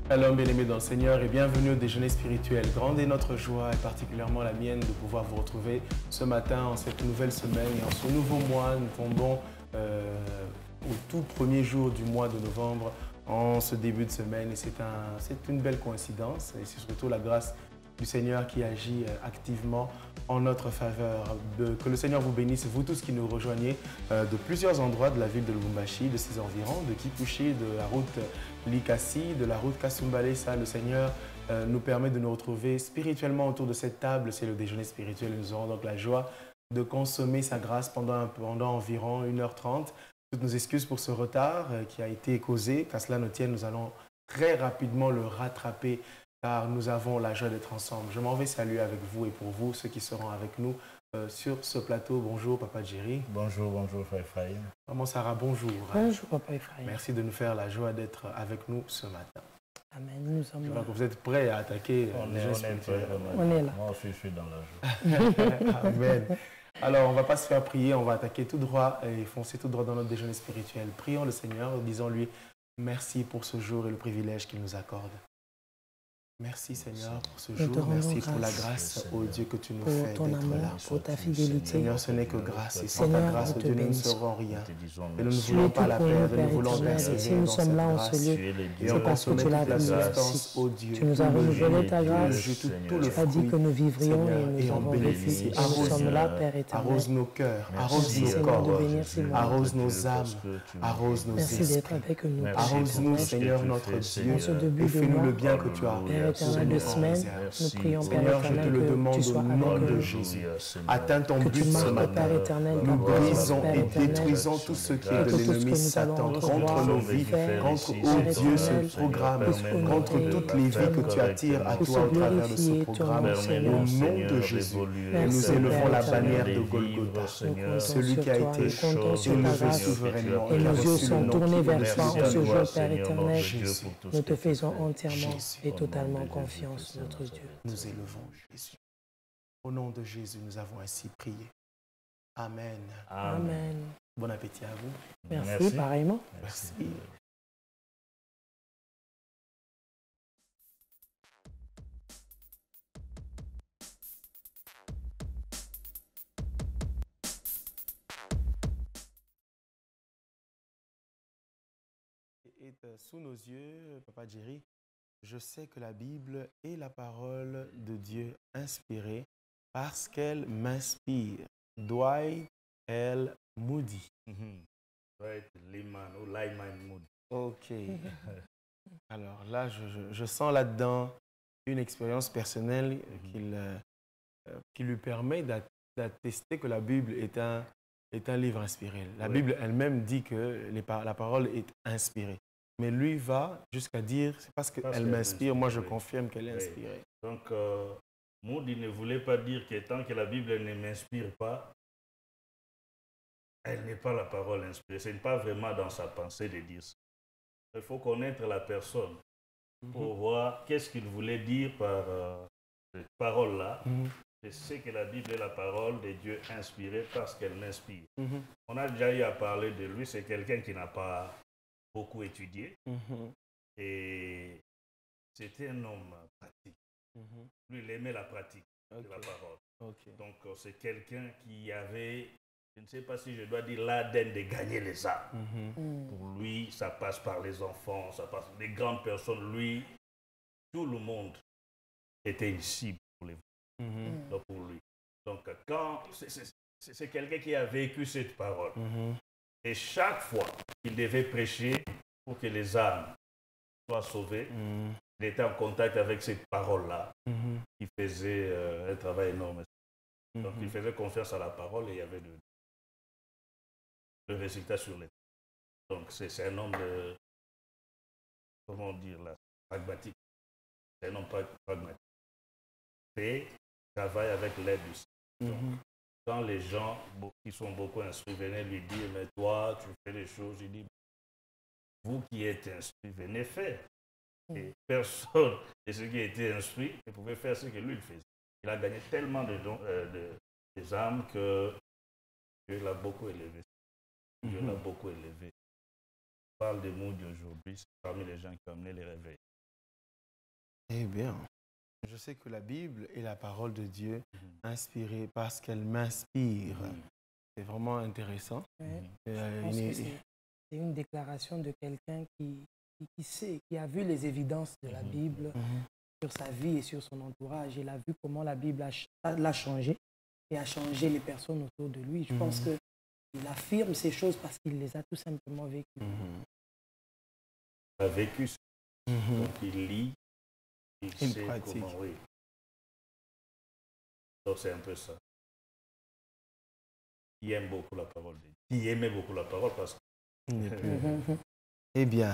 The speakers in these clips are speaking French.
Shalom bien-aimés dans le Seigneur et bienvenue au déjeuner spirituel. Grande est notre joie et particulièrement la mienne de pouvoir vous retrouver ce matin en cette nouvelle semaine et en ce nouveau mois. Nous tombons au tout premier jour du mois de novembre en ce début de semaine et c'est une belle coïncidence et c'est surtout la grâce du Seigneur qui agit activement en notre faveur. Que le Seigneur vous bénisse, vous tous qui nous rejoignez de plusieurs endroits de la ville de Lubumbashi, de ses environs, de Kipushi, de la route Likasi, de la route Kasumbalé. Ça, le Seigneur nous permet de nous retrouver spirituellement autour de cette table. C'est le déjeuner spirituel et nous aurons donc la joie de consommer sa grâce pendant environ 1h30. Toutes nos excuses pour ce retard qui a été causé. Qu'à cela ne tienne, nous allons très rapidement le rattraper car nous avons la joie d'être ensemble. Je m'en vais saluer avec vous et pour vous, ceux qui seront avec nous sur ce plateau. Bonjour, Papa Jerry. Bonjour, bonjour, Frère Ephraim. Maman Sarah, bonjour. Bonjour, Papa Ephraim. Merci de nous faire la joie d'être avec nous ce matin. Amen, nous sommes là. Vous êtes prêts à attaquer On est là. Moi aussi, je suis dans la joie. Amen. Alors, on ne va pas se faire prier, on va attaquer tout droit et foncer tout droit dans notre déjeuner spirituel. Prions le Seigneur, disons-lui merci pour ce jour et le privilège qu'il nous accorde. Merci Seigneur pour ce jour, merci pour la grâce, ô Dieu, que tu nous fais pour ton amour, pour ta fidélité. Seigneur, ce n'est que grâce et sans ta grâce, Dieu, nous ne serons rien. Et nous ne voulons pas la perdre, nous voulons persévérer si nous sommes là en ce lieu, c'est parce que tu l'as permis. Tu nous as renouvelé ta grâce, tu as dit que nous vivrions et nous avons vécu. Nous sommes là, Père éternel. Arrose nos cœurs, arrose nos corps, arrose nos âmes, arrose nos esprits. Merci d'être avec nous. Arrose-nous, Seigneur, notre Dieu, et fais-nous le bien que tu as. Père éternel de semaine, nous prions, Père Seigneur, je te le demande au nom de Jésus. Atteins ton but ce matin. Nous brisons et détruisons tout ce qui est de l'ennemi Satan contre nos vies, contre, oh Dieu, ce programme, contre toutes les vies que tu attires à toi au travers de ce programme. Au nom de Jésus, et nous élevons la bannière de Golgotha, celui qui a été élevé souverainement. Et nos yeux sont tournés vers toi en ce jour, Père éternel. Nous te faisons entièrement et totalement confiance, notre Dieu. Nous élevons Jésus. Au nom de Jésus, nous avons ainsi prié. Amen. Amen. Bon appétit à vous. Merci, pareillement. Merci. Et sous nos yeux, Papa Jerry, je sais que la Bible est la parole de Dieu inspirée parce qu'elle m'inspire. Dwight L. Moody. Dwight Lyman ou Lyman Moody. Ok. Alors là, je sens là-dedans une expérience personnelle qui lui permet d'attester que la Bible est un livre inspiré. La Bible elle-même dit que la parole est inspirée. Mais lui va jusqu'à dire, c'est parce qu'elle m'inspire, moi je confirme qu'elle est inspirée. Donc, Moody ne voulait pas dire que tant que la Bible ne m'inspire pas, elle n'est pas la parole inspirée. Ce n'est pas vraiment dans sa pensée de dire ça. Il faut connaître la personne pour voir qu'est-ce qu'il voulait dire par cette parole-là. Je sais que la Bible est la parole de Dieu inspirée parce qu'elle m'inspire. On a déjà eu à parler de lui, c'est quelqu'un qui n'a pas beaucoup étudié et c'était un homme pratique. Lui, il aimait la pratique de la parole. Donc, c'est quelqu'un qui avait, je ne sais pas si je dois dire, l'ADN de gagner les âmes. Pour lui, ça passe par les enfants, ça passe par les grandes personnes. Lui, tout le monde était une cible pour les donc pour lui. Donc, quand c'est quelqu'un qui a vécu cette parole. Et chaque fois qu'il devait prêcher pour que les âmes soient sauvées, il était en contact avec cette parole-là. Il faisait un travail énorme. Donc, il faisait confiance à la parole et il y avait le résultat sur les. Donc, c'est un homme de, comment dire là, pragmatique. C'est un homme pragmatique. Et travaille avec l'aide du Seigneur. Quand les gens qui sont beaucoup instruits venaient lui dire, mais toi, tu fais les choses, il dit, vous qui êtes instruits, venez faire. Et personne de ceux qui étaient instruits ne pouvait faire ce que lui faisait. Il a gagné tellement des âmes que Dieu l'a beaucoup élevé. Dieu l'a beaucoup élevé. On parle de Moody aujourd'hui, c'est parmi les gens qui ont amené les réveils. Eh bien, je sais que la Bible est la parole de Dieu inspirée parce qu'elle m'inspire. C'est vraiment intéressant. Je pense que c'est une déclaration de quelqu'un qui sait, qui a vu les évidences de la Bible sur sa vie et sur son entourage. Il a vu comment la Bible l'a changé et a changé les personnes autour de lui. Je pense qu'il affirme ces choses parce qu'il les a tout simplement vécues. Il a vécu ça. Donc il lit, il sait pratique. Comment, oui. Donc c'est un peu ça. Il aime beaucoup la parole de Dieu. Il aimait beaucoup la parole parce que... Eh bien,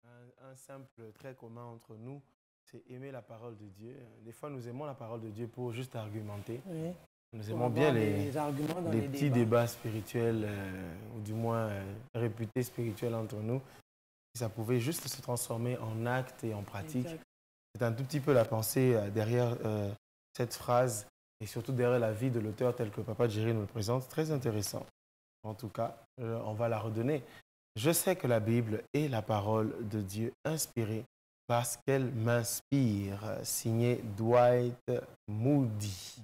un simple trait commun entre nous, c'est aimer la parole de Dieu. Des fois, nous aimons la parole de Dieu pour juste argumenter. Nous aimons bien les petits débats spirituels, ou du moins réputés spirituels entre nous. Si ça pouvait juste se transformer en actes et en pratiques. C'est un tout petit peu la pensée derrière cette phrase et surtout derrière la vie de l'auteur tel que Papa Jerry nous le présente. Très intéressant. En tout cas, on va la redonner. Je sais que la Bible est la parole de Dieu inspirée parce qu'elle m'inspire. Signé Dwight Moody.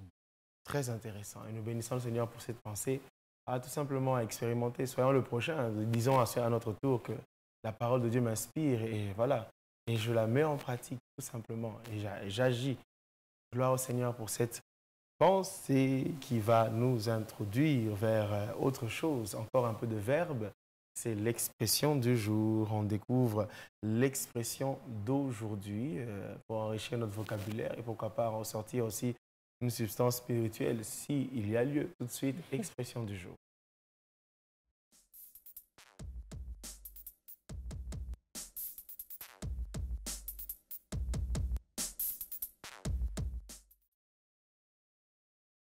Très intéressant. Et nous bénissons le Seigneur pour cette pensée. Tout simplement à expérimenter. Soyons le prochain. Disons à notre tour que la parole de Dieu m'inspire et voilà. Et je la mets en pratique tout simplement. Et j'agis. Gloire au Seigneur pour cette pensée qui va nous introduire vers autre chose. Encore un peu de verbe. C'est l'expression du jour. On découvre l'expression d'aujourd'hui pour enrichir notre vocabulaire et pourquoi pas en sortir aussi une substance spirituelle s'il y a lieu. Tout de suite, expression du jour.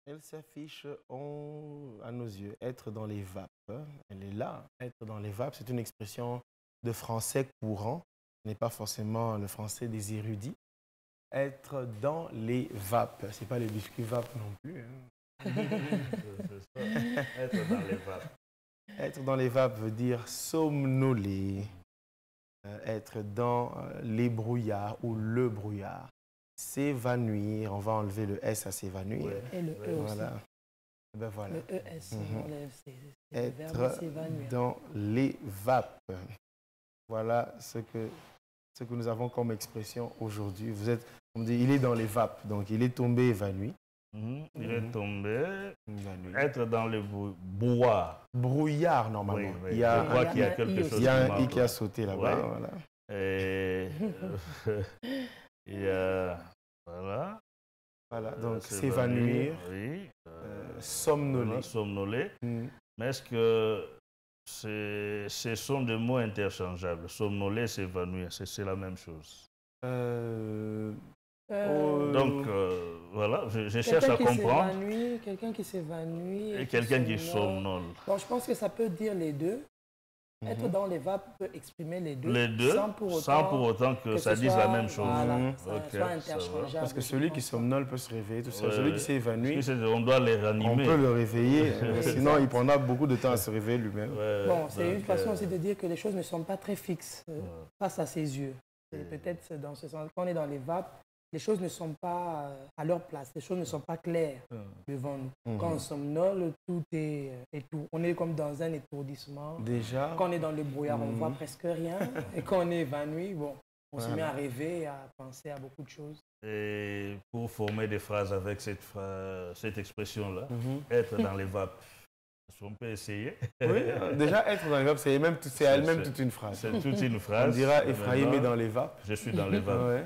Elle s'affiche à nos yeux, être dans les vapes. Elle est là, être dans les vapes. C'est une expression de français courant. Ce n'est pas forcément le français des érudits. Être dans les vapes. Ce n'est pas les biscuits vapes non plus. Être dans les vapes. Être dans les vapes veut dire somnoler. Être dans les brouillards ou le brouillard. S'évanouir, on va enlever le S à s'évanouir. Et le E voilà. aussi. Ben voilà. Le ES, on enlève, c'est être le verbe s'évanouir. dans les vapes. Voilà ce que nous avons comme expression aujourd'hui. Vous êtes, on dit, il est dans les vapes, donc il est tombé évanoui. Il est tombé. Être dans le brouillard. Brouillard, normalement. Oui. Il y a, je crois qu'il y a quelque chose. Il y a un I qui a sauté là-bas. Ouais. Voilà. Et il y a... Voilà. Voilà, donc s'évanouir, oui. somnoler. Voilà, somnoler. Mais est-ce que ce sont des mots interchangeables? Somnoler, s'évanouir, c'est la même chose. Donc, voilà, je cherche à comprendre. Quelqu'un qui s'évanouit. Et quelqu'un qui somnole. Bon, je pense que ça peut dire les deux. Être dans les vapes peut exprimer les deux. Les deux, sans pour autant que ça dise la même chose. Voilà, soit interchangeable. Parce que celui qui somnole peut se réveiller tout seul. Celui qui s'est évanoui, on doit les ranimer. On peut le réveiller, sinon il prendra beaucoup de temps à se réveiller lui-même. Bon, c'est une façon aussi de dire que les choses ne sont pas très fixes face à ses yeux. Peut-être dans ce sens, quand on est dans les vapes, les choses ne sont pas à leur place, les choses ne sont pas claires devant nous. Quand on somnole, tout est tout. On est comme dans un étourdissement. Déjà. Quand on est dans le brouillard, on ne voit presque rien. Et quand on est évanoui, bon, on se met à rêver, à penser à beaucoup de choses. Et pour former des phrases avec cette expression-là, être dans les vapes, on peut essayer. Oui, déjà être dans les vapes, c'est elle-même toute une phrase. C'est toute une phrase. On dira Ephraïm est dans les vapes. Je suis dans les vapes.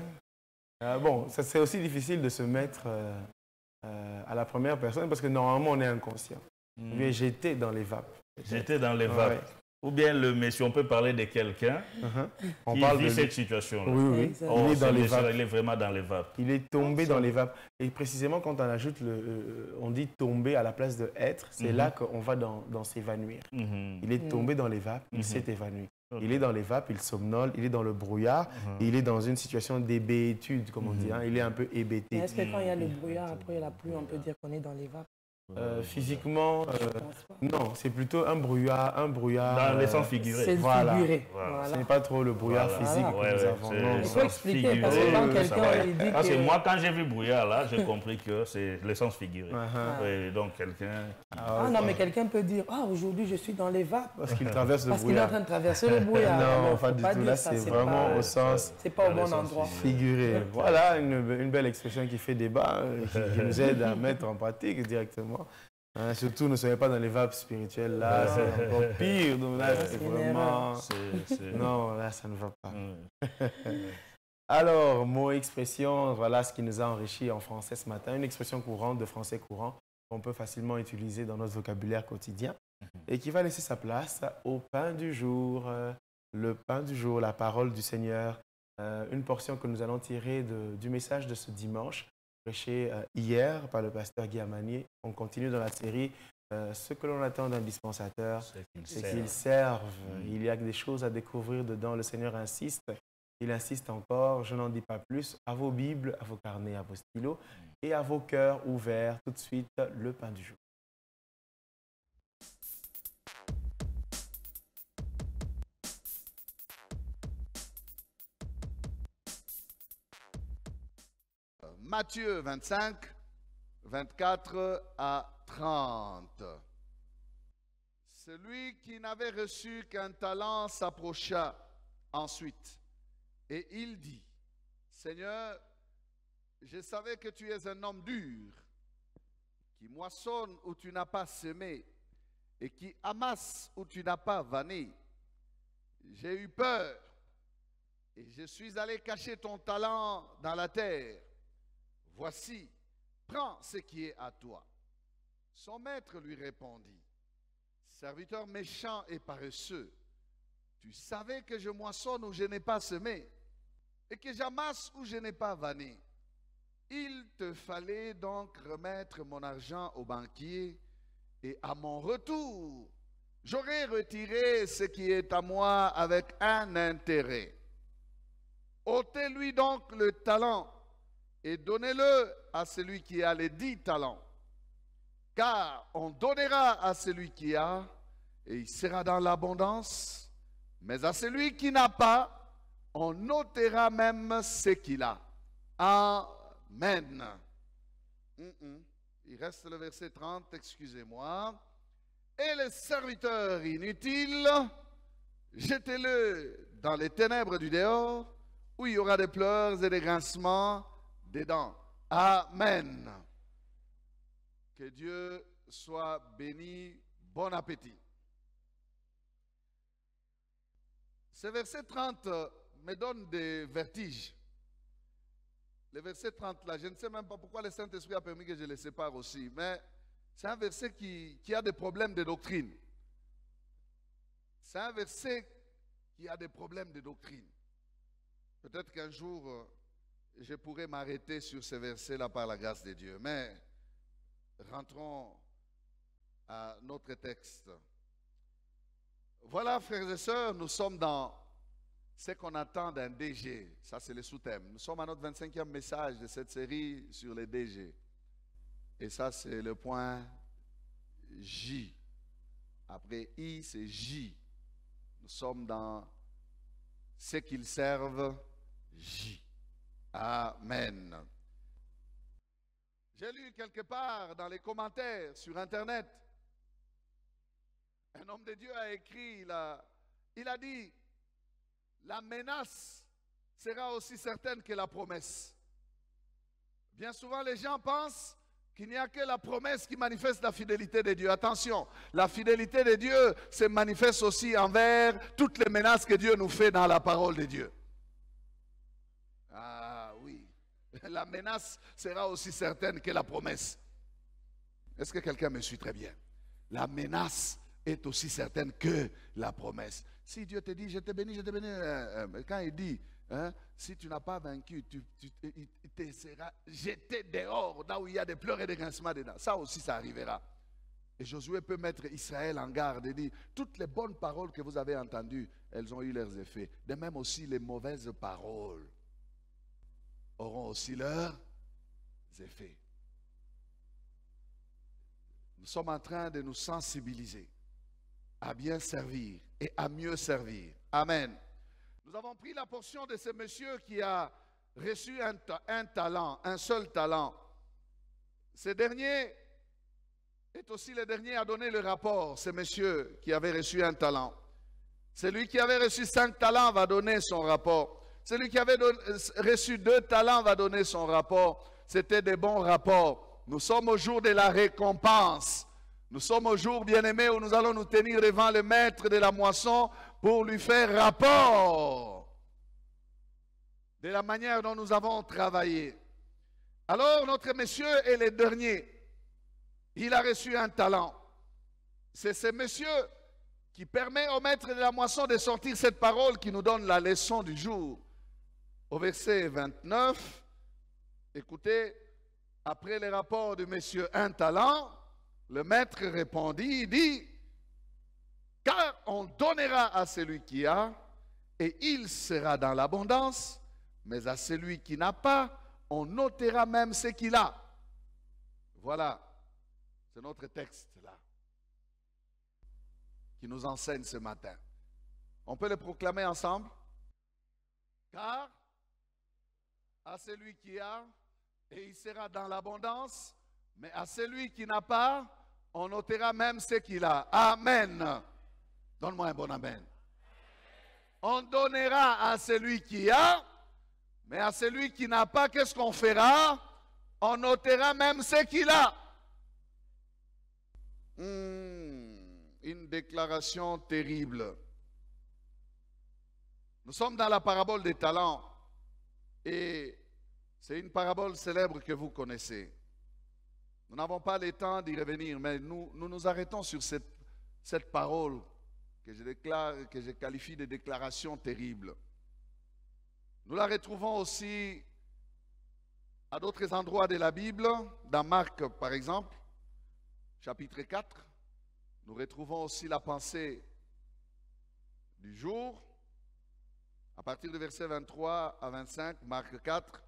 Bon, c'est aussi difficile de se mettre à la première personne parce que normalement on est inconscient. Mais j'étais dans les vapes. J'étais dans les vapes. Ouais. Ou bien le monsieur, on peut parler de quelqu'un qui vit cette situation-là. Oui. Il est dans les vapes. Il est vraiment dans les vapes. Il est tombé dans les vapes. Et précisément quand on ajoute on dit tomber à la place de être, c'est là qu'on va dans s'évanouir. Il est tombé dans les vapes, il s'est évanoui. Il est dans les vapes, il somnole, il est dans le brouillard, il est dans une situation d'hébétude, comme on dit. Il est un peu hébété. Est-ce que quand il y a le brouillard, après la pluie, on peut dire qu'on est dans les vapes? Physiquement, non, c'est plutôt un brouillard. Dans les sens figurés. C'est Voilà. figuré. Voilà. Ce n'est pas trop le brouillard physique que nous avons. Il faut expliquer, parce que quand quelqu'un dit parce que que... moi, quand j'ai vu brouillard, là, j'ai compris que c'est l'essence figurée. Et donc, quelqu'un... non, mais quelqu'un peut dire, aujourd'hui, je suis dans les vapes. Parce qu'il traverse le Parce qu'il est en brouillard. train de traverser le brouillard. Non, pas du tout. dire Là, ça, c'est vraiment pas- au sens C'est pas au bon endroit. figuré. Voilà une belle expression qui fait débat, qui nous aide à mettre en pratique directement. Hein, surtout, ne soyez pas dans les vapes spirituelles. Là, c'est encore pire. Donc là, c'est vraiment... Non, là, ça ne va pas. Alors, mot, expression, voilà ce qui nous a enrichi en français ce matin. Une expression courante de français courant qu'on peut facilement utiliser dans notre vocabulaire quotidien et qui va laisser sa place au pain du jour. Le pain du jour, la parole du Seigneur. Une portion que nous allons tirer du message de ce dimanche, prêché hier par le pasteur Guy Amanier. On continue dans la série ce que l'on attend d'un dispensateur, c'est qu'il serve. Il y a des choses à découvrir dedans. Le Seigneur insiste. Il insiste encore. Je n'en dis pas plus. À vos Bibles, à vos carnets, à vos stylos et à vos cœurs ouverts. Tout de suite, le pain du jour. Matthieu 25, 24 à 30. Celui qui n'avait reçu qu'un talent s'approcha ensuite et il dit, Seigneur, je savais que tu es un homme dur, qui moissonne où tu n'as pas semé et qui amasse où tu n'as pas vanné. J'ai eu peur et je suis allé cacher ton talent dans la terre. Voici, prends ce qui est à toi. Son maître lui répondit, serviteur méchant et paresseux, tu savais que je moissonne où je n'ai pas semé et que j'amasse où je n'ai pas vanné. Il te fallait donc remettre mon argent au banquier et à mon retour, j'aurais retiré ce qui est à moi avec un intérêt. Ôtez-lui donc le talent et donnez-le à celui qui a les 10 talents. Car on donnera à celui qui a, et il sera dans l'abondance, mais à celui qui n'a pas, on ôtera même ce qu'il a. Amen. Il reste le verset 30, excusez-moi. Et le serviteur inutile, jetez-le dans les ténèbres du dehors, où il y aura des pleurs et des grincements des dents. Amen. Que Dieu soit béni. Bon appétit. Ce verset 30 me donne des vertiges. Le verset 30 là, je ne sais même pas pourquoi le Saint-Esprit a permis que je le sépare aussi, mais c'est un verset qui a des problèmes de doctrine. C'est un verset qui a des problèmes de doctrine. Peut-être qu'un jour, je pourrais m'arrêter sur ce verset-là par la grâce de Dieu. Mais rentrons à notre texte. Voilà, frères et sœurs, nous sommes dans ce qu'on attend d'un DG. Ça, c'est le sous-thème. Nous sommes à notre 25e message de cette série sur les DG. Et ça, c'est le point J. Après I, c'est J. Nous sommes dans ce qu'ils servent, J. Amen. J'ai lu quelque part dans les commentaires sur Internet, un homme de Dieu a écrit, il a dit, la menace sera aussi certaine que la promesse. Bien souvent, les gens pensent qu'il n'y a que la promesse qui manifeste la fidélité de Dieu. Attention, la fidélité de Dieu se manifeste aussi envers toutes les menaces que Dieu nous fait dans la parole de Dieu. Ah oui, la menace sera aussi certaine que la promesse. Est-ce que quelqu'un me suit très bien? La menace est aussi certaine que la promesse. Si Dieu te dit, je te bénis, quand il dit, hein, si tu n'as pas vaincu, il te sera jeté dehors, là où il y a des pleurs et des grincements dedans. Ça aussi, ça arrivera. Et Josué peut mettre Israël en garde et dire, toutes les bonnes paroles que vous avez entendues, elles ont eu leurs effets. De même aussi, les mauvaises paroles auront aussi leurs effets. nous sommes en train de nous sensibiliser à bien servir et à mieux servir. Amen. Nous avons pris la portion de ce monsieur qui a reçu un talent, un seul talent. Ce dernier est aussi le dernier à donner le rapport, ce monsieur qui avait reçu un talent. Celui qui avait reçu 5 talents va donner son rapport. Celui qui avait reçu 2 talents va donner son rapport. C'était des bons rapports. Nous sommes au jour de la récompense. Nous sommes au jour, bien-aimés, où nous allons nous tenir devant le maître de la moisson pour lui faire rapport de la manière dont nous avons travaillé. Alors, notre monsieur est le dernier. Il a reçu un talent. C'est ce monsieur qui permet au maître de la moisson de sortir cette parole qui nous donne la leçon du jour. Au verset 29, écoutez, après le rapport du monsieur un talent, le maître répondit, il dit, car on donnera à celui qui a, et il sera dans l'abondance, mais à celui qui n'a pas, on ôtera même ce qu'il a. Voilà, c'est notre texte là, qui nous enseigne ce matin. On peut le proclamer ensemble? Car à celui qui a, et il sera dans l'abondance, mais à celui qui n'a pas, on ôtera même ce qu'il a. Amen. Donne-moi un bon amen. On donnera à celui qui a, mais à celui qui n'a pas, qu'est-ce qu'on fera? On ôtera même ce qu'il a. Une déclaration terrible. Nous sommes dans la parabole des talents et c'est une parabole célèbre que vous connaissez. Nous n'avons pas le temps d'y revenir, mais nous arrêtons sur cette parole que je qualifie de déclaration terrible. Nous la retrouvons aussi à d'autres endroits de la Bible, dans Marc par exemple, chapitre 4. Nous retrouvons aussi la pensée du jour, à partir du verset 23 à 25, Marc 4.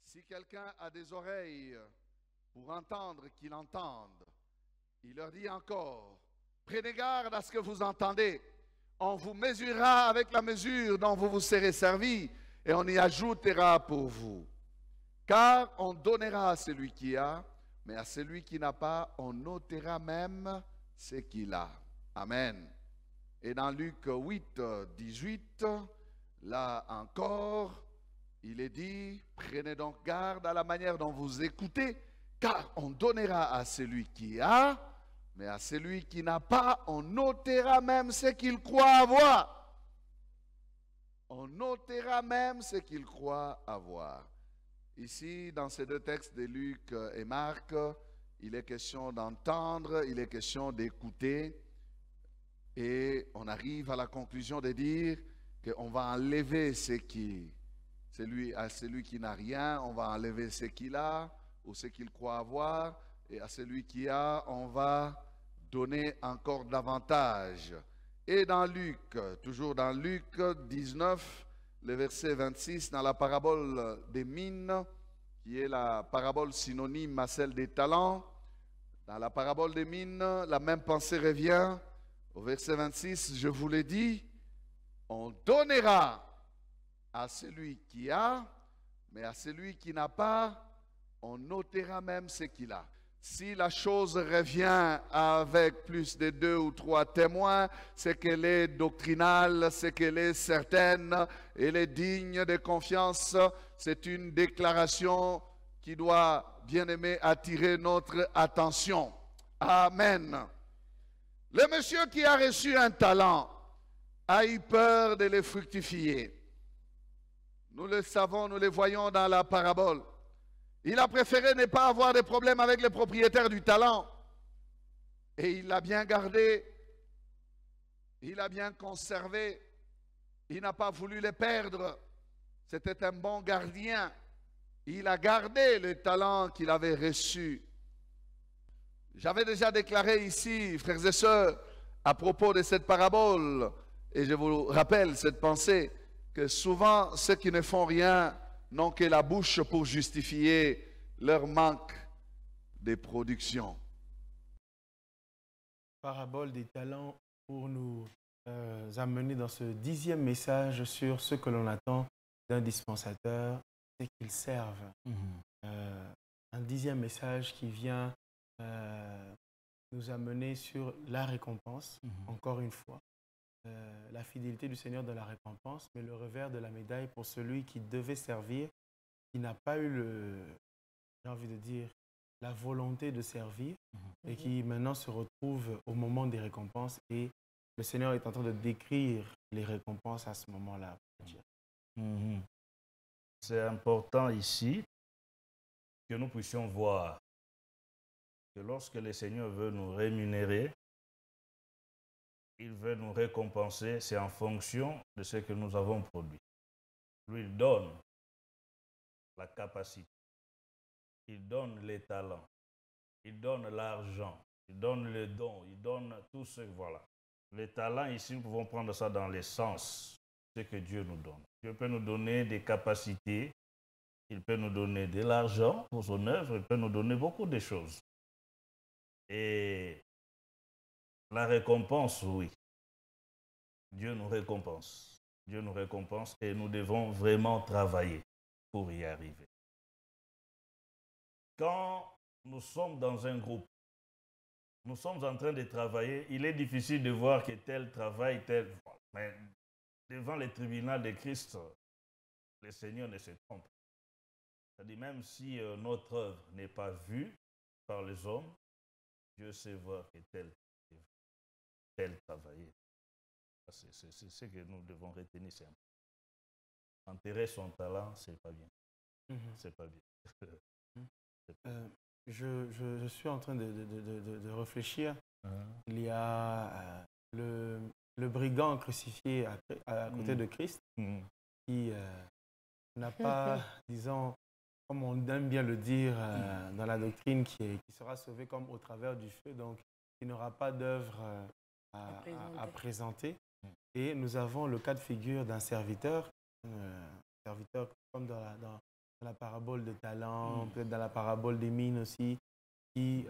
Si quelqu'un a des oreilles pour entendre, qu'il entende. Il leur dit encore, prenez garde à ce que vous entendez. On vous mesurera avec la mesure dont vous vous serez servi et on y ajoutera pour vous. Car on donnera à celui qui a, mais à celui qui n'a pas, on ôtera même ce qu'il a. Amen. Et dans Luc 8, 18, là encore, il est dit, prenez donc garde à la manière dont vous écoutez, car on donnera à celui qui a, mais à celui qui n'a pas, on ôtera même ce qu'il croit avoir. On ôtera même ce qu'il croit avoir. Ici, dans ces deux textes de Luc et Marc, il est question d'entendre, il est question d'écouter. Et on arrive à la conclusion de dire qu'on va enlever à celui qui n'a rien, on va enlever ce qu'il a ou ce qu'il croit avoir. Et à celui qui a, on va donner encore davantage. Et dans Luc, toujours dans Luc 19, le verset 26, dans la parabole des mines, qui est la parabole synonyme à celle des talents, dans la parabole des mines, la même pensée revient. Au verset 26, je vous l'ai dit, on donnera à celui qui a, mais à celui qui n'a pas, on ôtera même ce qu'il a. Si la chose revient avec plus de 2 ou 3 témoins, c'est qu'elle est doctrinale, c'est qu'elle est certaine, elle est digne de confiance. C'est une déclaration qui doit, bien aimé, attirer notre attention. Amen. Le monsieur qui a reçu un talent a eu peur de le fructifier. Nous le savons, nous le voyons dans la parabole. Il a préféré ne pas avoir de problème avec le propriétaire du talent. Et il l'a bien gardé. Il l'a bien conservé. Il n'a pas voulu le perdre. C'était un bon gardien. Il a gardé le talent qu'il avait reçu. J'avais déjà déclaré ici, frères et sœurs, à propos de cette parabole, et je vous rappelle cette pensée, que souvent ceux qui ne font rien n'ont que la bouche pour justifier leur manque de production. parabole des talents pour nous amener dans ce 10e message sur ce que l'on attend d'un dispensateur, c'est qu'il serve. Un 10e message qui vient nous amener sur la récompense, encore une fois. La fidélité du Seigneur dans la récompense, mais le revers de la médaille pour celui qui devait servir, qui n'a pas eu j'ai envie de dire, la volonté de servir et qui maintenant se retrouve au moment des récompenses et le Seigneur est en train de décrire les récompenses à ce moment-là. C'est important ici que nous puissions voir que lorsque le Seigneur veut nous rémunérer, il veut nous récompenser, c'est en fonction de ce que nous avons produit. Lui, il donne la capacité, il donne les talents, il donne l'argent, il donne le don, il donne tout ce, voilà. Les talents ici, nous pouvons prendre ça dans les sens, ce que Dieu nous donne. Dieu peut nous donner des capacités, il peut nous donner de l'argent pour son œuvre, il peut nous donner beaucoup de choses. Et la récompense, oui. Dieu nous récompense. Dieu nous récompense et nous devons vraiment travailler pour y arriver. Quand nous sommes dans un groupe, nous sommes en train de travailler, il est difficile de voir que tel travail, tel... Mais devant les tribunaux de Christ, le Seigneur ne se trompe. C'est-à-dire même si notre œuvre n'est pas vue par les hommes, Dieu sait voir que tel travail. C'est ce que nous devons retenir. Enterrer son talent, c'est pas bien. C'est pas bien. Je suis en train de réfléchir. Il y a le brigand crucifié à côté de Christ qui n'a pas, disons, comme on aime bien le dire dans la doctrine, qui sera sauvé comme au travers du feu, donc il n'aura pas d'œuvre à présenter. Et nous avons le cas de figure d'un serviteur comme dans la parabole de talent, peut-être dans la parabole des mines aussi, qui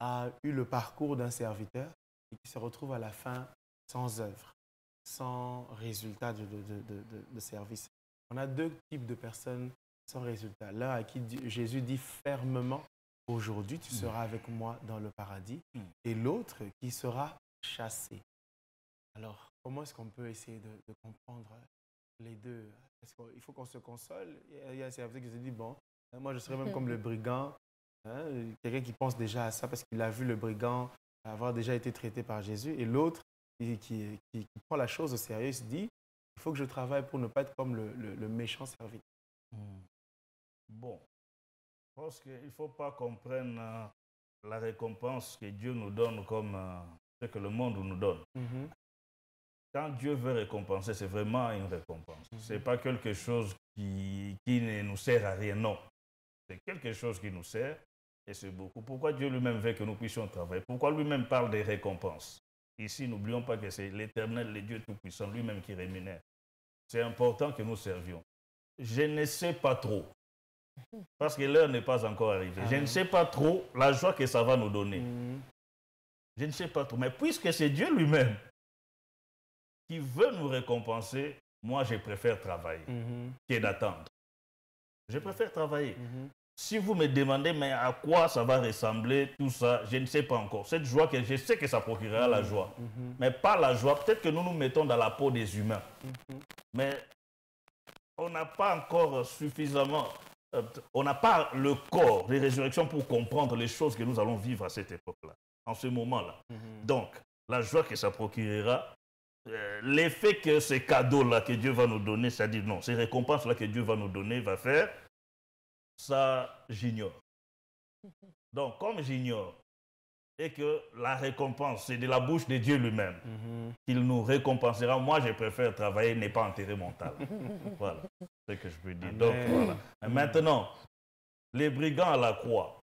a eu le parcours d'un serviteur et qui se retrouve à la fin sans œuvre, sans résultat de service. On a deux types de personnes sans résultat. L'un à qui Jésus dit fermement, aujourd'hui tu seras avec moi dans le paradis, et l'autre qui sera chassé. Alors, comment est-ce qu'on peut essayer de comprendre les deux? Il faut qu'on se console. Il y a un serviteur qui se dit, bon, moi je serais même comme le brigand. Quelqu'un qui pense déjà à ça parce qu'il a vu le brigand avoir déjà été traité par Jésus. Et l'autre qui prend la chose au sérieux, il se dit, il faut que je travaille pour ne pas être comme le méchant serviteur. Bon, je pense qu'il ne faut pas qu'on prenne la récompense que Dieu nous donne comme ce que le monde nous donne. Quand Dieu veut récompenser, c'est vraiment une récompense. Ce n'est pas quelque chose qui ne nous sert à rien, non. C'est quelque chose qui nous sert et c'est beaucoup. Pourquoi Dieu lui-même veut que nous puissions travailler? Pourquoi lui-même parle des récompenses? Ici, n'oublions pas que c'est l'Éternel, le Dieu Tout-Puissant, lui-même qui rémunère. C'est important que nous servions. Je ne sais pas trop, parce que l'heure n'est pas encore arrivée. Je ne sais pas trop la joie que ça va nous donner. Je ne sais pas trop. Mais puisque c'est Dieu lui-même qui veut nous récompenser, moi, je préfère travailler que d'attendre. Je préfère travailler. Si vous me demandez, mais à quoi ça va ressembler, tout ça, je ne sais pas encore. Cette joie, que je sais que ça procurera la joie. Mais pas la joie. Peut-être que nous nous mettons dans la peau des humains. Mais on n'a pas encore suffisamment... on n'a pas le corps de résurrection pour comprendre les choses que nous allons vivre à cette époque-là, en ce moment-là. Donc, la joie que ça procurera, l'effet que ces cadeaux-là que Dieu va nous donner, c'est-à-dire non, ces récompenses-là que Dieu va nous donner, va faire, ça, j'ignore. Donc, comme j'ignore, et que la récompense, c'est de la bouche de Dieu lui-même, qu'il nous récompensera, moi, je préfère travailler, ne pas enterrer mon talent. Voilà, c'est ce que je peux dire. Donc, voilà. Maintenant, les brigands à la croix,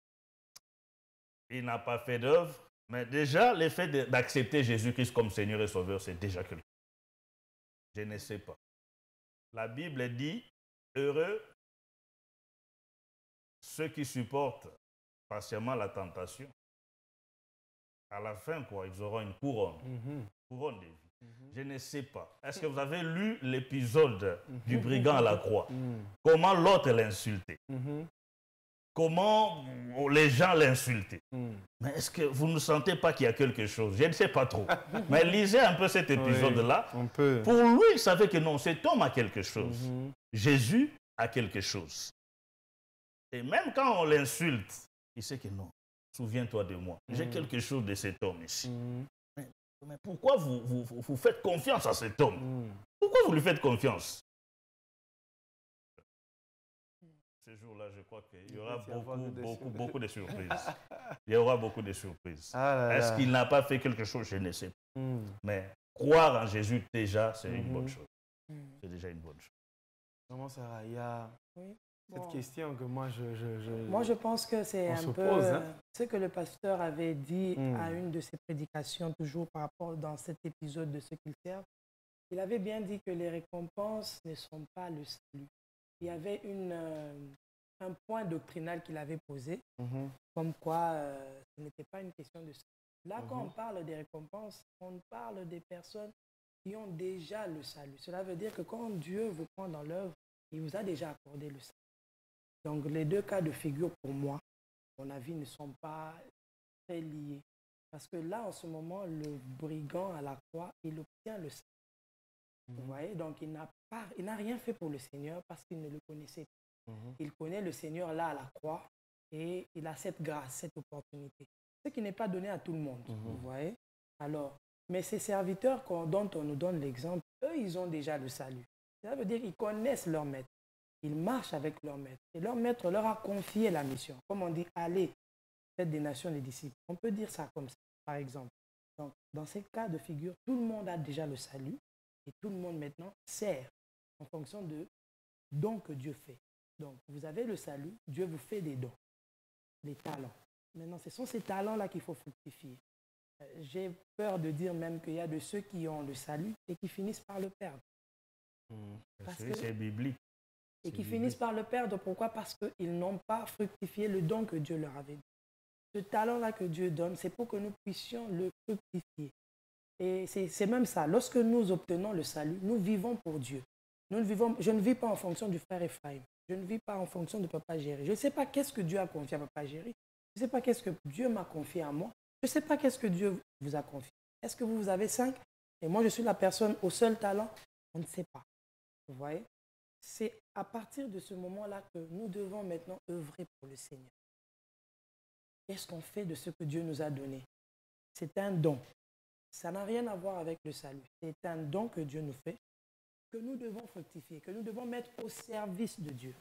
il n'a pas fait d'œuvre, mais déjà, le fait d'accepter Jésus-Christ comme Seigneur et Sauveur, c'est déjà quelque chose. Je ne sais pas. La Bible dit, heureux ceux qui supportent patiemment la tentation. à la fin, quoi, ils auront une couronne. Couronne de vie. Je ne sais pas. Est-ce que vous avez lu l'épisode du brigand à la croix? Comment l'autre l'insultait? Comment les gens l'insultaient? Mais est-ce que vous ne sentez pas qu'il y a quelque chose? Je ne sais pas trop. Mais lisez un peu cet épisode-là. Pour lui, il savait que non, cet homme a quelque chose. Jésus a quelque chose. Et même quand on l'insulte, il sait que non. Souviens-toi de moi. J'ai quelque chose de cet homme ici. Mais pourquoi vous faites confiance à cet homme? Pourquoi vous lui faites confiance? Ce jour-là, je crois qu'il y aura beaucoup de surprises. Il y aura beaucoup de surprises. Est-ce qu'il n'a pas fait quelque chose? Je ne sais pas. Mais croire en Jésus, déjà, c'est une bonne chose. C'est déjà une bonne chose. Comment Sarah, il y a cette question que moi, Moi, je pense que c'est un peu ce que le pasteur avait dit à une de ses prédications, toujours par rapport dans cet épisode de ce qu'il sert. Il avait bien dit que les récompenses ne sont pas le salut. Il y avait un point doctrinal qu'il avait posé, comme quoi ce n'était pas une question de salut. Là, quand on parle des récompenses, on parle des personnes qui ont déjà le salut. Cela veut dire que quand Dieu vous prend dans l'œuvre, il vous a déjà accordé le salut. Donc, les deux cas de figure, pour moi, à mon avis, ne sont pas très liés. Parce que là, en ce moment, le brigand à la croix, il obtient le salut. Vous voyez? Donc, il n'a rien fait pour le Seigneur parce qu'il ne le connaissait pas. Il connaît le Seigneur là à la croix et il a cette grâce, cette opportunité. Ce qui n'est pas donné à tout le monde. Vous voyez? Alors, mais ces serviteurs dont on nous donne l'exemple, eux, ils ont déjà le salut. Ça veut dire qu'ils connaissent leur maître. Ils marchent avec leur maître. Et leur maître leur a confié la mission. Comme on dit, allez, faites des nations des disciples. On peut dire ça comme ça, par exemple. Donc, dans ces cas de figure, tout le monde a déjà le salut. Et tout le monde maintenant sert en fonction de dons que Dieu fait. Donc, vous avez le salut, Dieu vous fait des dons, des talents. Maintenant, ce sont ces talents-là qu'il faut fructifier. J'ai peur de dire même qu'il y a de ceux qui ont le salut et qui finissent par le perdre. Parce que c'est biblique. Et qui finissent par le perdre. Pourquoi? Parce qu'ils n'ont pas fructifié le don que Dieu leur avait donné. Ce talent-là que Dieu donne, c'est pour que nous puissions le fructifier. Et c'est même ça. Lorsque nous obtenons le salut, nous vivons pour Dieu. Je ne vis pas en fonction du frère Ephraim. Je ne vis pas en fonction de Papa Géry. Je ne sais pas qu'est-ce que Dieu a confié à Papa Géry. Je ne sais pas qu'est-ce que Dieu m'a confié à moi. Je ne sais pas qu'est-ce que Dieu vous a confié. Est-ce que vous avez 5 et moi je suis la personne au seul talent? On ne sait pas. Vous voyez? C'est à partir de ce moment-là que nous devons maintenant œuvrer pour le Seigneur. Qu'est-ce qu'on fait de ce que Dieu nous a donné? C'est un don. Ça n'a rien à voir avec le salut. C'est un don que Dieu nous fait, que nous devons fructifier, que nous devons mettre au service de Dieu.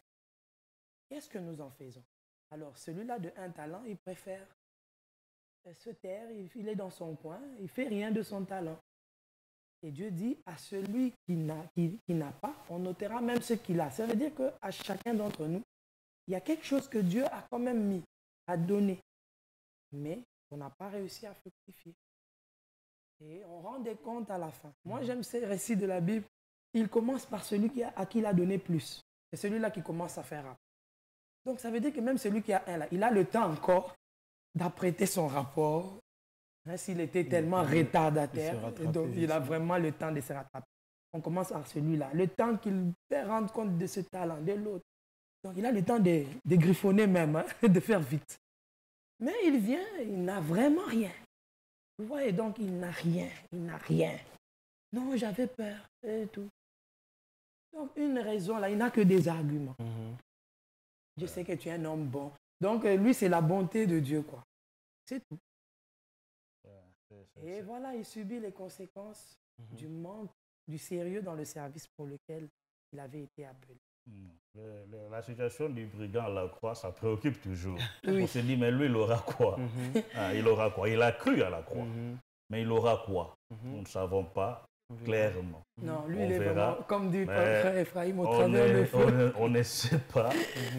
Qu'est-ce que nous en faisons? Alors, celui-là de un talent, il préfère se taire, il est dans son coin, il ne fait rien de son talent. Et Dieu dit à celui qui n'a pas, on notera même ce qu'il a. Ça veut dire qu'à chacun d'entre nous, il y a quelque chose que Dieu a quand même mis, a donné, mais on n'a pas réussi à fructifier. Et on rend des comptes à la fin. Moi, j'aime ces récits de la Bible. Il commence par celui à qui il a donné plus. C'est celui-là qui commence à faire rapport. Donc, ça veut dire que même celui qui a un là, il a le temps encore d'apprêter son rapport. Hein, s'il était tellement retardataire, donc il a vraiment le temps de se rattraper. On commence par celui-là. Le temps qu'il fait rendre compte de ce talent, de l'autre. Donc, il a le temps de griffonner même, hein, de faire vite. Mais il vient, il n'a vraiment rien. Vous voyez, donc il n'a rien. Non, j'avais peur et tout. Donc, une raison, là, il n'a que des arguments. Je sais que tu es un homme bon. Donc, lui, c'est la bonté de Dieu, quoi. C'est tout. Et voilà, il subit les conséquences du manque, du sérieux dans le service pour lequel il avait été appelé. La situation du brigand à la croix, ça préoccupe toujours. Oui. On se dit, mais lui, il aura quoi? Il aura quoi? Il a cru à la croix. Mais il aura quoi? Nous ne savons pas clairement. Non, lui, il est vraiment, comme dit frère Ephraim, au travers le feu. On ne sait pas.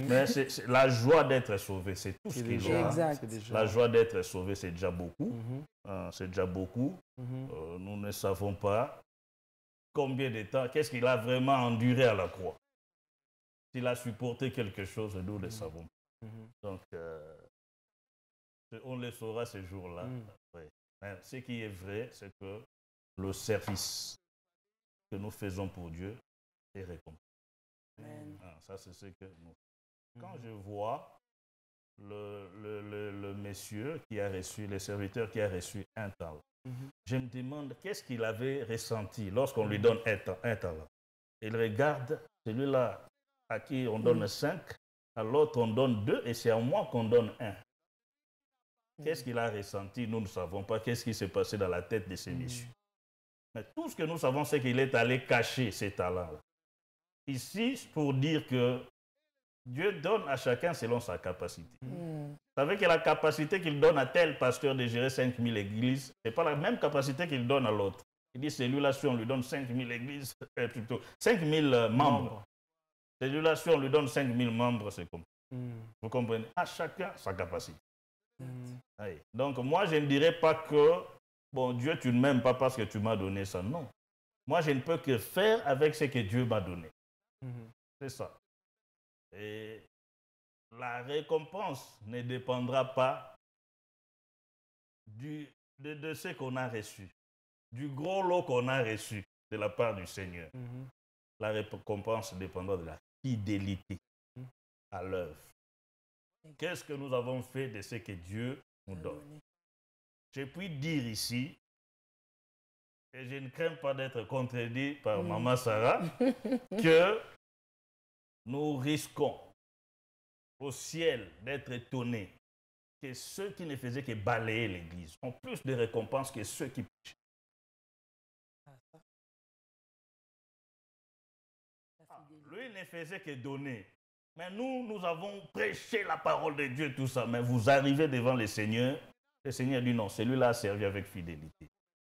Mais c'est la joie d'être sauvé, c'est tout ce qu'il aura. La joie d'être sauvé, c'est déjà beaucoup. C'est déjà beaucoup. Nous ne savons pas combien de temps, qu'est-ce qu'il a vraiment enduré à la croix. S'il a supporté quelque chose, nous le savons. Donc, on le saura ce jour-là. Mais ce qui est vrai, c'est que le service que nous faisons pour Dieu est récompensé. Ça, c'est ce que nous... Quand je vois le monsieur qui a reçu, le serviteur qui a reçu un talent, je me demande qu'est-ce qu'il avait ressenti lorsqu'on lui donne un talent. Il regarde celui-là à qui on donne 5, à l'autre on donne 2 et c'est à moi qu'on donne 1. Qu'est-ce qu'il a ressenti? Nous ne savons pas. Qu'est-ce qui s'est passé dans la tête de ces messieurs? Mais tout ce que nous savons, c'est qu'il est allé cacher ces talents-là. Ici, pour dire que Dieu donne à chacun selon sa capacité. Vous savez que la capacité qu'il donne à tel pasteur de gérer 5000 églises, ce n'est pas la même capacité qu'il donne à l'autre. Il dit, celui-là, si on lui donne 5000 églises, plutôt 5000 membres. Celui-là, si on lui donne 5000 membres, c'est comme ça. Vous comprenez? À chacun sa capacité. Oui. Donc, moi, je ne dirais pas que, bon, Dieu, tu ne m'aimes pas parce que tu m'as donné ça. Non. Moi, je ne peux que faire avec ce que Dieu m'a donné. C'est ça. Et la récompense ne dépendra pas de ce qu'on a reçu, du gros lot qu'on a reçu de la part du Seigneur. La récompense dépendra de la fidélité à l'œuvre. Qu'est-ce que nous avons fait de ce que Dieu nous donne? Je puis dire ici, et je ne crains pas d'être contredit par Maman Sarah, que nous risquons au ciel d'être étonnés que ceux qui ne faisaient que balayer l'église ont plus de récompenses que ceux qui prêchaient. Lui ne faisait que donner. Mais nous avons prêché la parole de Dieu, tout ça. Mais vous arrivez devant le Seigneur dit non, celui-là a servi avec fidélité.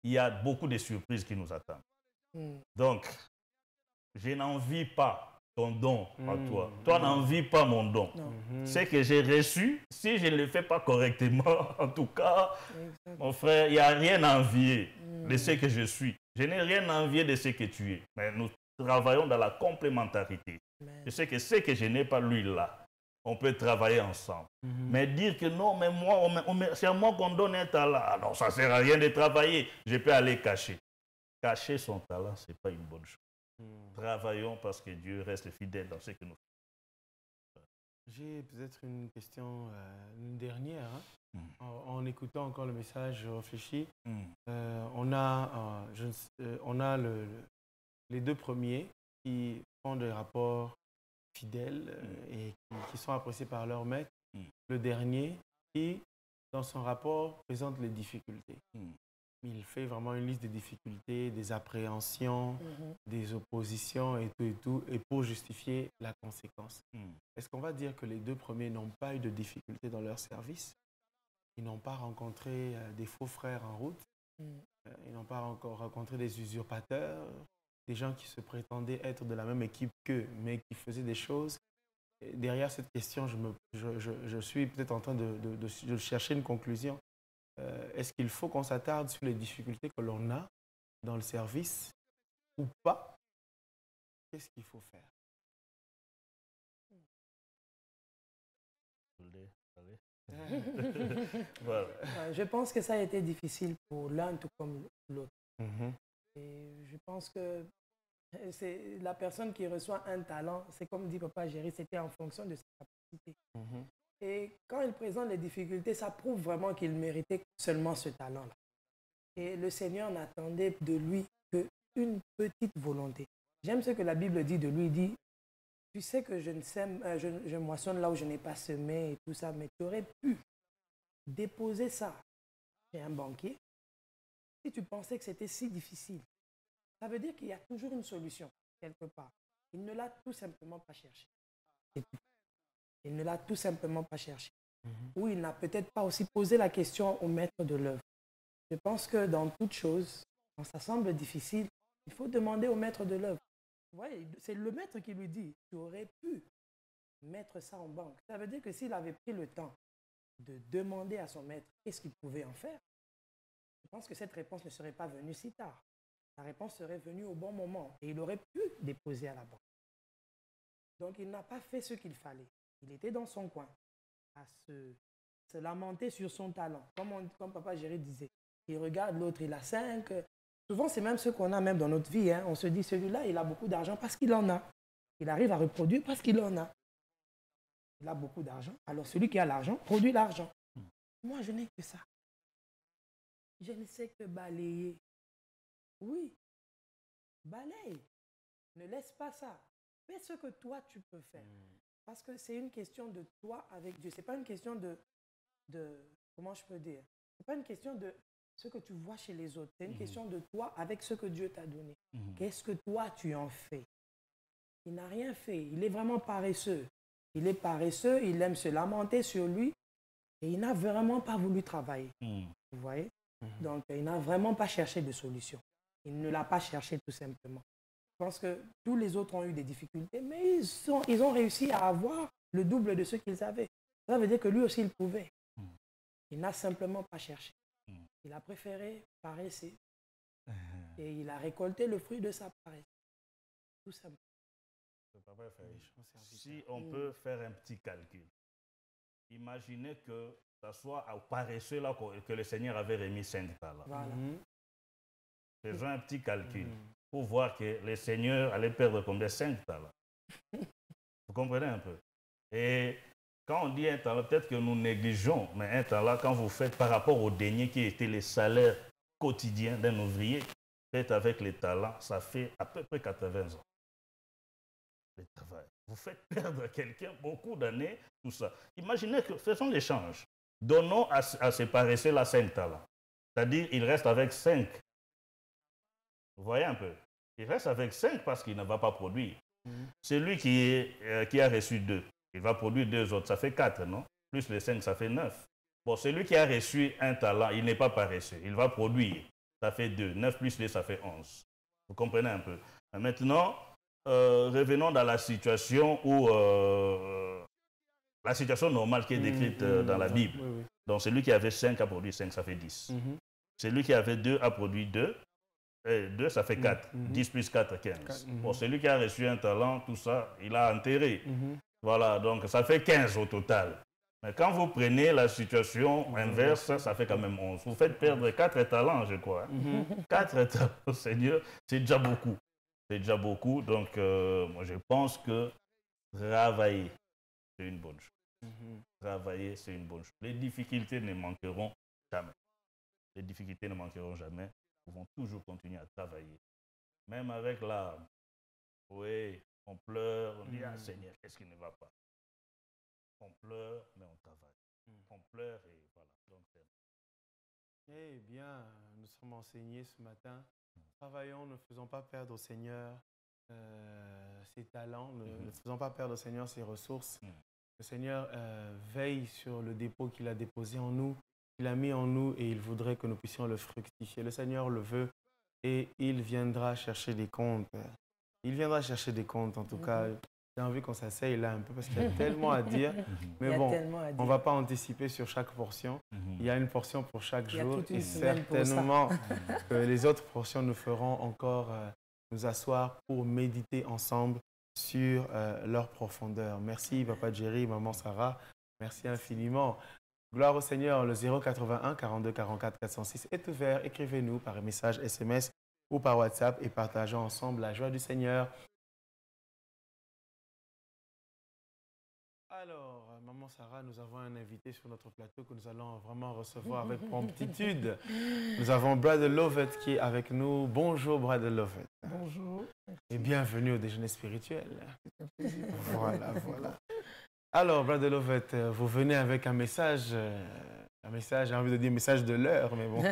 Il y a beaucoup de surprises qui nous attendent. Donc, je n'envie pas ton don à toi. Toi, n'envie pas mon don. Ce que j'ai reçu, si je ne le fais pas correctement, en tout cas, mon frère, il n'y a rien à envier de ce que je suis. Je n'ai rien à envier de ce que tu es. Mais nous travaillons dans la complémentarité. Je sais que ce que je n'ai pas, lui, là, on peut travailler ensemble. Mais dire que non, mais moi, c'est à moi qu'on donne un talent. Alors, ça ne sert à rien de travailler. Je peux aller cacher. Cacher son talent, ce n'est pas une bonne chose. Travaillons parce que Dieu reste fidèle dans ce que nous faisons. J'ai peut-être une question, une dernière. En écoutant encore le message, je réfléchis. On a les deux premiers qui font des rapports fidèles et qui sont appréciés par leur maître. Le dernier qui, dans son rapport, présente les difficultés. Il fait vraiment une liste des difficultés, des appréhensions, des oppositions et tout, et pour justifier la conséquence. Est-ce qu'on va dire que les deux premiers n'ont pas eu de difficultés dans leur service? Ils n'ont pas rencontré des faux frères en route? Ils n'ont pas encore rencontré des usurpateurs, des gens qui se prétendaient être de la même équipe qu'eux, mais qui faisaient des choses? Et derrière cette question, je suis peut-être en train de chercher une conclusion. Est-ce qu'il faut qu'on s'attarde sur les difficultés que l'on a dans le service ou pas? Qu'est-ce qu'il faut faire? Voilà. Je pense que ça a été difficile pour l'un tout comme l'autre. Et je pense que c'est la personne qui reçoit un talent, c'est comme dit Papa Géry, c'était en fonction de sa capacité. Et quand il présente les difficultés, ça prouve vraiment qu'il méritait seulement ce talent-là. Et le Seigneur n'attendait de lui qu'une petite volonté. J'aime ce que la Bible dit de lui, il dit, tu sais que je moissonne là où je n'ai pas semé et tout ça, mais tu aurais pu déposer ça chez un banquier si tu pensais que c'était si difficile. Ça veut dire qu'il y a toujours une solution, quelque part. Il ne l'a tout simplement pas cherché. Il ne l'a tout simplement pas cherché. Ou il n'a peut-être pas aussi posé la question au maître de l'œuvre. Je pense que dans toute chose, quand ça semble difficile, il faut demander au maître de l'œuvre. Vous voyez, c'est le maître qui lui dit, tu aurais pu mettre ça en banque. Ça veut dire que s'il avait pris le temps de demander à son maître qu'est-ce qu'il pouvait en faire, je pense que cette réponse ne serait pas venue si tard. La réponse serait venue au bon moment et il aurait pu déposer à la banque. Donc il n'a pas fait ce qu'il fallait. Il était dans son coin à se lamenter sur son talent. Comme Papa Géry disait, il regarde l'autre, il a 5. Souvent, c'est même ce qu'on a même dans notre vie. Hein. On se dit, celui-là, il a beaucoup d'argent parce qu'il en a. Il arrive à reproduire parce qu'il en a. Il a beaucoup d'argent. Alors, celui qui a l'argent produit l'argent. Moi, je n'ai que ça. Je ne sais que balayer. Oui, balaye. Ne laisse pas ça. Fais ce que toi, tu peux faire. Parce que c'est une question de toi avec Dieu. Ce n'est pas une question de comment je peux dire? Ce n'est pas une question de ce que tu vois chez les autres. C'est une question de toi avec ce que Dieu t'a donné. Qu'est-ce que toi, tu en fais? Il n'a rien fait. Il est vraiment paresseux. Il est paresseux, il aime se lamenter sur lui et il n'a vraiment pas voulu travailler. Vous voyez? Donc, il n'a vraiment pas cherché de solution. Il ne l'a pas cherché tout simplement. Je pense que tous les autres ont eu des difficultés, mais ils ont réussi à avoir le double de ce qu'ils avaient. Ça veut dire que lui aussi, il pouvait. Il n'a simplement pas cherché. Il a préféré paresser. Et il a récolté le fruit de sa paresse. Tout simplement. Si on peut faire un petit calcul, imaginez que ce soit au paresseux là que le Seigneur avait remis 5 talents. Voilà. Faisons un petit calcul pour voir que le Seigneur allait perdre combien? 5 talents. Vous comprenez un peu? Et quand on dit un talent, peut-être que nous négligeons, mais un talent, quand vous faites par rapport au dernier qui était les salaires quotidiens d'un ouvrier, faites avec les talents, ça fait à peu près 80 ans. Le travail. Vous faites perdre à quelqu'un beaucoup d'années, tout ça. Imaginez que, faisons l'échange. Donnons à ces paresseux-là 5 talents. C'est-à-dire, il reste avec 5. Vous voyez un peu? Il reste avec 5 parce qu'il ne va pas produire. Celui qui a reçu 2, il va produire 2 autres. Ça fait 4, non? Plus les 5, ça fait 9. Bon, celui qui a reçu un talent, il n'est pas paresseux. Il va produire. Ça fait 2. 9 plus 2, ça fait 11. Vous comprenez un peu? Maintenant, revenons dans la situation où la situation normale qui est décrite dans la Bible. Donc celui qui avait 5 a produit 5, ça fait 10. Celui qui avait 2 a produit 2. 2, ça fait 4. 10 plus 4, 15. Bon, celui qui a reçu un talent, tout ça, il a enterré. Voilà, donc ça fait 15 au total. Mais quand vous prenez la situation inverse, ça fait quand même 11. Vous faites perdre 4 talents, je crois. 4 talents, Seigneur, c'est déjà beaucoup. C'est déjà beaucoup. Donc, moi, je pense que travailler, c'est une bonne chose. Travailler, c'est une bonne chose. Les difficultés ne manqueront jamais. Les difficultés ne manqueront jamais. Nous pouvons toujours continuer à travailler. Même avec l'âme. Oui, on pleure, on dit, ah Seigneur, qu'est-ce qui ne va pas? On pleure, mais on travaille. On pleure et voilà. Donc, eh bien, nous sommes enseignés ce matin. Travaillons, ne faisons pas perdre au Seigneur ses talents, ne faisons pas perdre au Seigneur ses ressources. Le Seigneur veille sur le dépôt qu'il a déposé en nous, qu'il a mis en nous et il voudrait que nous puissions le fructifier. Le Seigneur le veut et il viendra chercher des comptes. Il viendra chercher des comptes, en tout cas. J'ai envie qu'on s'asseye là un peu parce qu'il y a tellement à dire. Mais bon, on ne va pas anticiper sur chaque portion. Il y a une portion pour chaque jour et certainement que les autres portions nous feront encore nous asseoir pour méditer ensemble sur leur profondeur. Merci Papa Jerry, Maman Sarah. Merci infiniment. Gloire au Seigneur. Le 081 42 44 406 est ouvert. Écrivez-nous par message SMS ou par WhatsApp et partageons ensemble la joie du Seigneur. Alors, Maman Sarah, nous avons un invité sur notre plateau que nous allons vraiment recevoir avec promptitude. Nous avons Brother Lovett qui est avec nous. Bonjour, Brother Lovett. Bonjour. Et bienvenue au déjeuner spirituel. Voilà, voilà. Alors, Brother Lovett, vous venez avec un message, j'ai envie de dire message de l'heure, mais bon.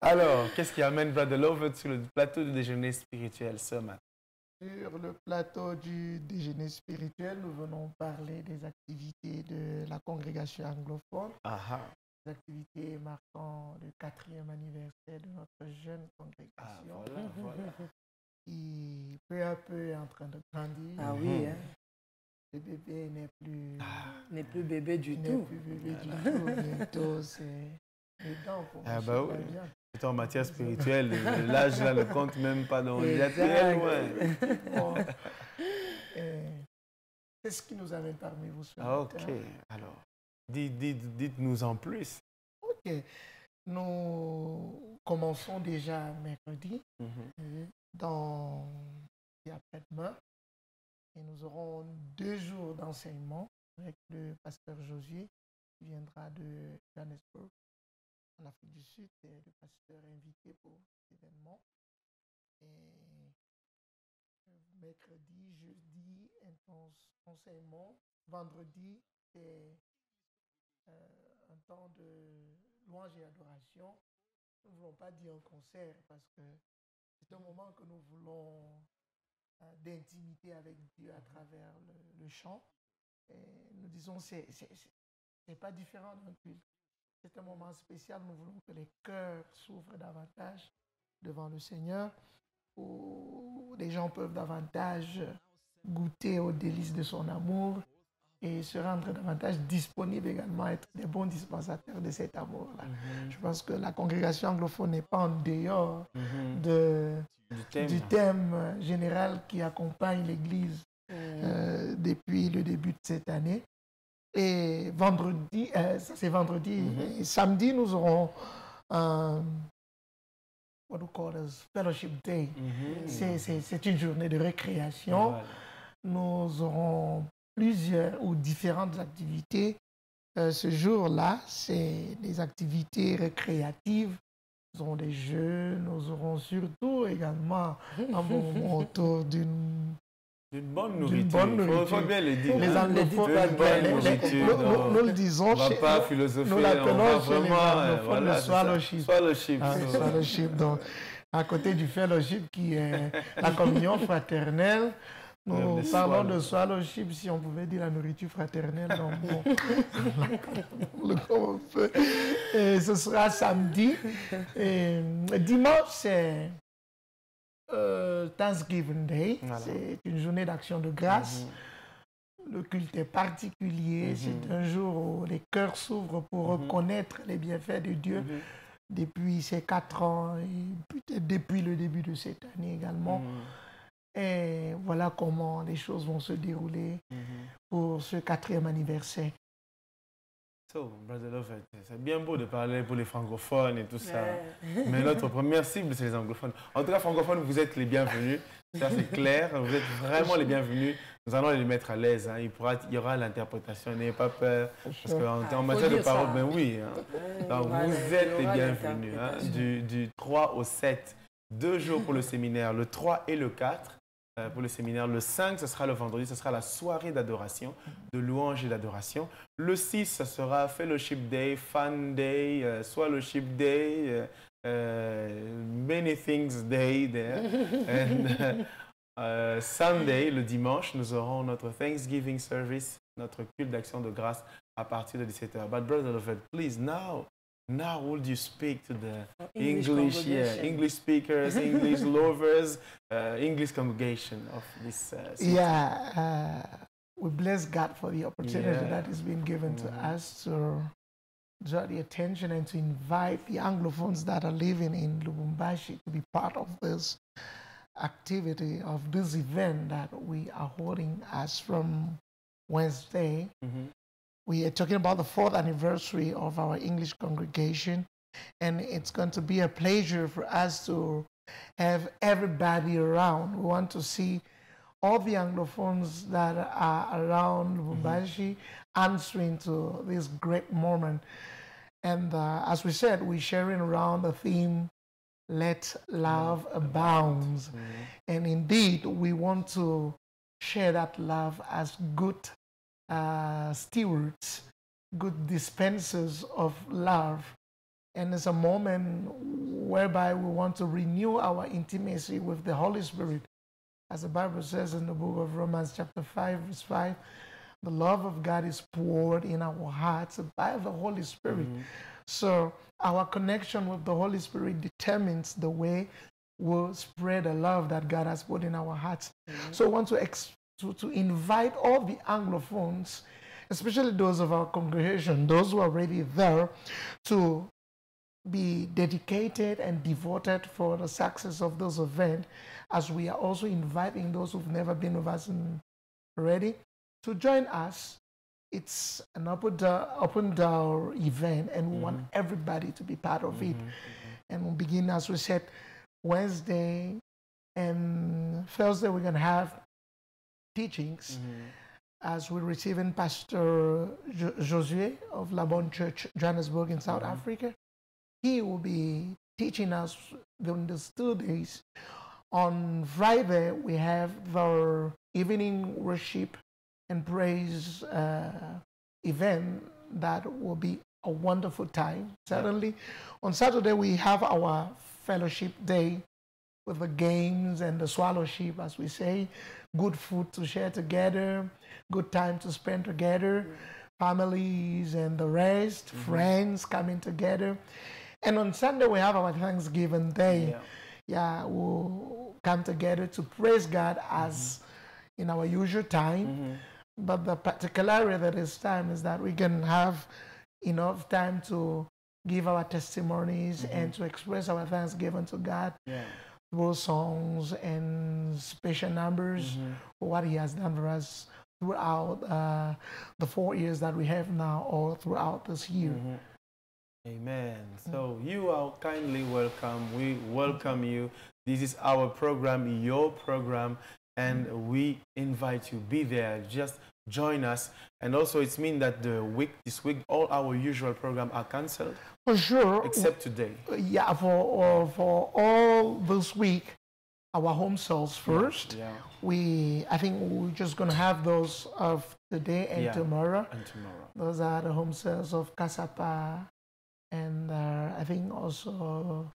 Alors, qu'est-ce qui amène Brother Lovett sur le plateau du déjeuner spirituel ce matin? Sur le plateau du déjeuner spirituel, nous venons parler des activités de la congrégation anglophone. Des activités marquant le 4e anniversaire de notre jeune congrégation. Voilà. Qui peu à peu est en train de grandir. Ah oui, hein. Le bébé n'est plus bébé du tout. Bientôt, c'est les dents pour oui. C'est en matière spirituelle, l'âge là ne compte même pas. Donc, il y a très loin. C'est ce qui nous amène parmi vous ce matin. Ok, alors, dites-nous en plus. Ok. Nous commençons déjà mercredi dans et après-demain et nous aurons 2 jours d'enseignement avec le pasteur Josué qui viendra de Johannesburg en Afrique du Sud et le pasteur invité pour l'événement. Et mercredi, jeudi, intense enseignement. Vendredi, c'est un temps de louange et adoration. Nous ne voulons pas dire un concert parce que c'est un moment que nous voulons d'intimité avec Dieu à travers le chant. Et nous disons c'est pas différent d'un culte. C'est un moment spécial. Nous voulons que les cœurs s'ouvrent davantage devant le Seigneur, où les gens peuvent davantage goûter aux délices de son amour et se rendre davantage disponibles également, être des bons dispensateurs de cet amour-là. Je pense que la congrégation anglophone n'est pas en dehors du thème général qui accompagne l'Église depuis le début de cette année. Et vendredi, ça c'est vendredi, et samedi nous aurons what we call as Fellowship Day. C'est une journée de récréation. Voilà. Nous aurons plusieurs ou différentes activités. Ce jour-là, c'est des activités récréatives. Nous aurons des jeux, nous aurons surtout également un bon moment autour d'une bonne nourriture. Il faut bien le dire. Les anglophones, nous le disons, on va pas philosopher, nous l'appelons vraiment voilà, le swallowship. Swallowship. Donc, à côté du fellowship qui est la communion fraternelle, nous parlons de swallowship, si on pouvait dire la nourriture fraternelle. Donc bon, et ce sera samedi. Et dimanche, c'est Thanksgiving Day. Voilà. C'est une journée d'action de grâce. Le culte est particulier. C'est un jour où les cœurs s'ouvrent pour reconnaître les bienfaits de Dieu depuis ces 4 ans et peut-être depuis le début de cette année également. Et voilà comment les choses vont se dérouler pour ce 4e anniversaire. So, Brother Lovett, c'est bien beau de parler pour les francophones et tout ça. Mais notre première cible, c'est les anglophones. En tout cas, francophones, vous êtes les bienvenus. Ça, c'est clair. Vous êtes vraiment les bienvenus. Nous allons les mettre à l'aise. Hein. Il y aura l'interprétation. N'ayez pas peur. Parce qu'en matière de parole, ben oui. Hein. Donc, vous êtes les bienvenus. Hein. Du 3 au 7, 2 jours pour le séminaire, le 3 et le 4. Pour le séminaire. Le 5, ce sera le vendredi, ce sera la soirée d'adoration, de louange et d'adoration. Le 6, ce sera Fellowship Day, Fun Day, Swallowship Day, Many Things Day there. And Sunday, le dimanche, nous aurons notre Thanksgiving service, notre culte d'action de grâce à partir de 17h. But Brother Lovett, please, now would you speak to the English speakers, English lovers, English congregation of this we bless God for the opportunity that has been given to us to draw the attention and to invite the Anglophones that are living in Lubumbashi to be part of this activity, of this event that we are holding as from Wednesday. We are talking about the 4th anniversary of our English congregation, and it's going to be a pleasure for us to have everybody around. We want to see all the Anglophones that are around Lubumbashi answering to this great moment. And as we said, we're sharing around the theme, Let Love Abound. And indeed, we want to share that love as good stewards, good dispensers of love. And it's a moment whereby we want to renew our intimacy with the Holy Spirit. As the Bible says in the book of Romans chapter 5, verse 5, the love of God is poured in our hearts by the Holy Spirit. So our connection with the Holy Spirit determines the way we'll spread the love that God has put in our hearts. So I want to invite all the Anglophones, especially those of our congregation, those who are already there, to be dedicated and devoted for the success of this event, as we are also inviting those who've never been with us already to join us it's an open door event, and we want everybody to be part of it. And we'll begin, as we said, Wednesday and Thursday. We're going to have teachings as we're receiving Pastor Josué of La Bonne Church, Johannesburg in South Africa. He will be teaching us during those 2 days. On Friday, we have the evening worship and praise event that will be a wonderful time, certainly. On Saturday, we have our fellowship day with the games and the swallowship, as we say. Good food to share together, good time to spend together, families and the rest, friends coming together. And on Sunday, we have our Thanksgiving Day. We'll come together to praise God as in our usual time. But the particularity of this time is that we can have enough time to give our testimonies and to express our thanksgiving to God through songs and special numbers for what He has done for us throughout the 4 years that we have now, or throughout this year. Amen. So you are kindly welcome. We welcome you. This is our program, your program, and we invite you. Be there. Just join us. And also, it means that this week, all our usual programs are cancelled. For sure. Except today. Yeah, for all this week, our home sales first. I think we're just going to have those of today and tomorrow. Those are the home sales of Kasapa. And I think also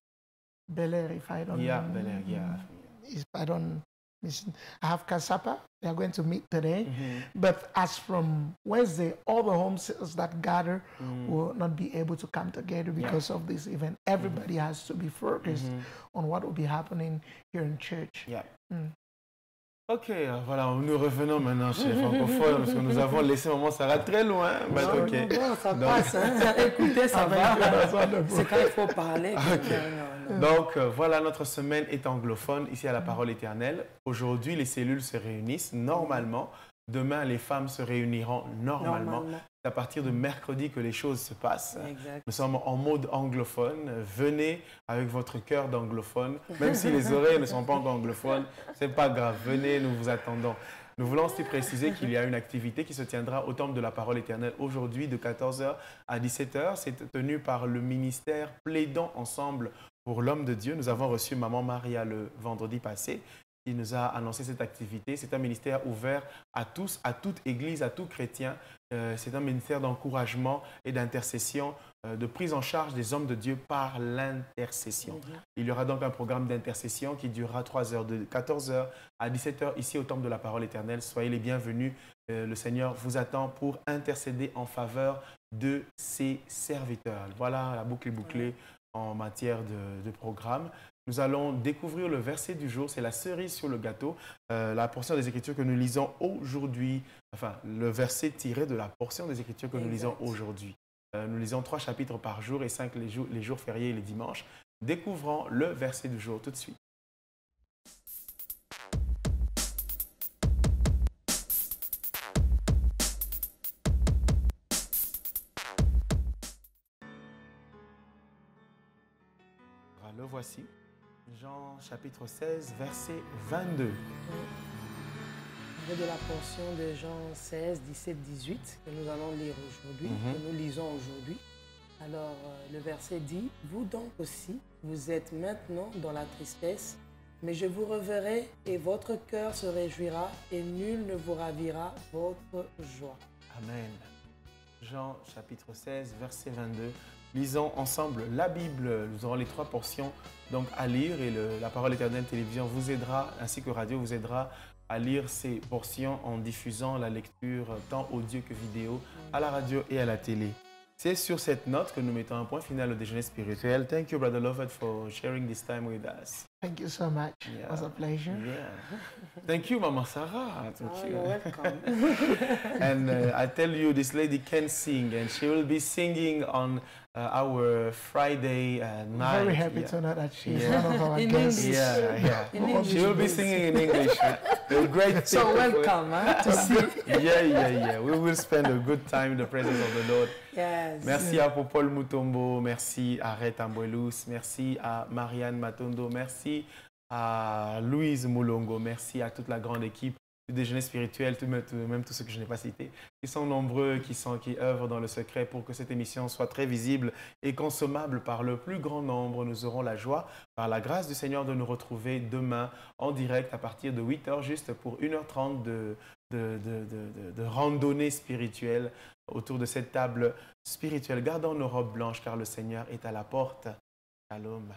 Bel Air, if I don't Bel Air, if I don't listen. I have Kasapa. They are going to meet today. But as from Wednesday, all the home sales that gather will not be able to come together because of this event. Everybody has to be focused on what will be happening here in church. Ok, voilà, nous revenons maintenant chez Francophone parce que nous avons laissé Maman Sarah très loin. Non, ça passe. Écoutez, ça va. C'est quand il faut parler. Donc, voilà, notre semaine est anglophone ici à la Parole Éternelle. Aujourd'hui, les cellules se réunissent normalement. Demain, les femmes se réuniront normalement. C'est à partir de mercredi que les choses se passent. Nous sommes en mode anglophone. Venez avec votre cœur d'anglophone. Même si les oreilles ne sont pas encore anglophones, ce n'est pas grave. Venez, nous vous attendons. Nous voulons aussi préciser qu'il y a une activité qui se tiendra au Temple de la Parole Éternelle aujourd'hui de 14h à 17h. C'est tenu par le ministère Plaidons Ensemble pour l'Homme de Dieu. Nous avons reçu Maman Maria le vendredi passé. Il nous a annoncé cette activité. C'est un ministère ouvert à tous, à toute église, à tout chrétien. C'est un ministère d'encouragement et d'intercession, de prise en charge des hommes de Dieu par l'intercession. Il y aura donc un programme d'intercession qui durera 3 heures, de 14h à 17h ici au Temple de la Parole Éternelle. Soyez les bienvenus. Le Seigneur vous attend pour intercéder en faveur de ses serviteurs. Voilà, la boucle est bouclée en matière de programme. Nous allons découvrir le verset du jour, c'est la cerise sur le gâteau, la portion des Écritures que nous lisons aujourd'hui, enfin le verset tiré de la portion des Écritures que nous lisons aujourd'hui. Nous lisons 3 chapitres par jour et 5 les jours fériés et les dimanches. Découvrons le verset du jour tout de suite. Le voici. Jean chapitre 16, verset 22. De la portion de Jean 16, 17, 18 que nous allons lire aujourd'hui, que nous lisons aujourd'hui. Alors, le verset dit, « Vous donc aussi, vous êtes maintenant dans la tristesse, mais je vous reverrai et votre cœur se réjouira et nul ne vous ravira votre joie. » Amen. Jean chapitre 16, verset 22. Lisons ensemble la Bible. Nous aurons les 3 portions donc à lire et la Parole Éternelle Télévision vous aidera, ainsi que Radio vous aidera à lire ces portions en diffusant la lecture tant audio que vidéo à la radio et à la télé. C'est sur cette note que nous mettons un point final au déjeuner spirituel. Thank you, Brother Lovett, for sharing this time with us. Thank you so much. It was a pleasure. Thank you, Mama Sarah. Thank you. You're welcome. And I tell you, this lady can sing, and she will be singing on our Friday night. Very happy to know that she's one of our guests. She will be singing in English. A great so welcome to see. We will spend a good time in the presence of the Lord. Yes. Merci à Paul Mutombo, merci à Rhett Ambouelous, merci à Marianne Matondo, merci à Louise Moulongo, merci à toute la grande équipe du déjeuner spirituel, même tous ceux que je n'ai pas cités, qui sont nombreux, qui œuvrent dans le secret pour que cette émission soit très visible et consommable par le plus grand nombre. Nous aurons la joie, par la grâce du Seigneur, de nous retrouver demain en direct à partir de 8h, juste pour 1h30 de randonnée spirituelle autour de cette table spirituelle. Gardons nos robes blanches car le Seigneur est à la porte. Shalom.